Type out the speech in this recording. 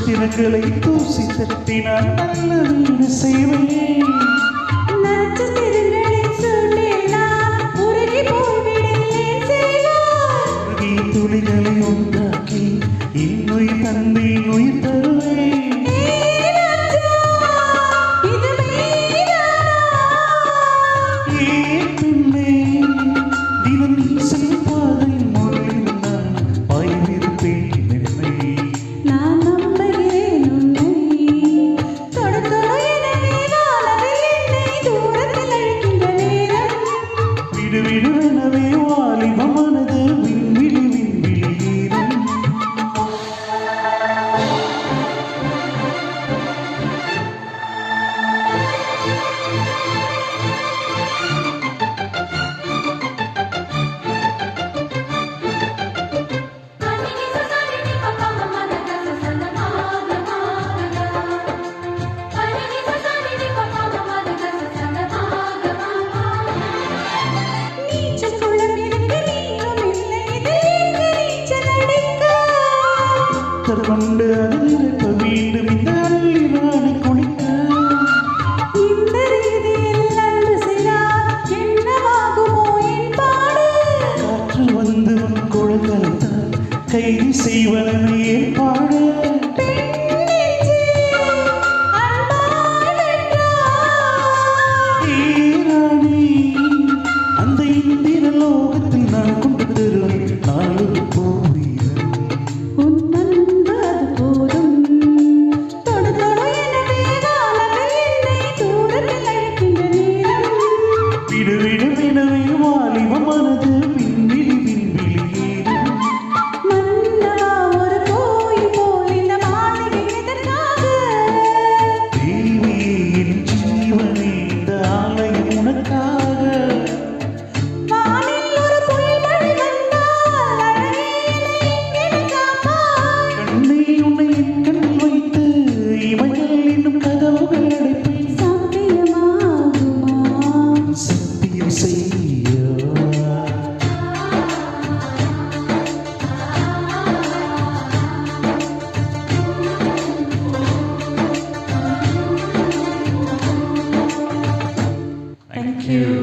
தினங்களை தூசி தட்டினால் நல்ல வீடு செய்வேன். துளிகளை உண்டாக்கி இன்னுயிர் தந்தை உயிர் தருவேன். தினம் நீ செல்லும் பாதையில் முள்ளிருந்தான் பாய்விருப்பேன் என்னை. விடுவிடுவெனவே வாலிபமானது விண்விழி விண்விழியேறும். கொண்டு அதிரப்ப வேண்டும் இந்த அள்ளி நாடு குளிக்க. இந்த ரீதியில் அன்று செய்தால் என்னவாகுமோ என் பாடு. காற்று வந்து உன் குழந்தைத்தான் கைது செய்வதனை ஏற்பாடு. அந்த இந்திர லோகத்தில் நான் கொண்டு தருவேன் நாலு போவீரன். விடுவிடுவெனவே வாலிபமானது விண்விழி விண்விழியேறும். மன்னா ஒரு கோயில் போல் இந்த மாளிகை எதற்காக? தேவியே என் ஜீவனே இந்த ஆலயம் உனக்காக. வானில் ஒரு புயல் மழை வந்தால் அழகே என்னை காப்பாய். கண்ணை உன்னை என் கண்ணில் வைத்து இமைகள் இன்னும் கதவுகள் அடைப்பேன். சத்தியமாகுமா? சத்தியம் செய்ய Thank you.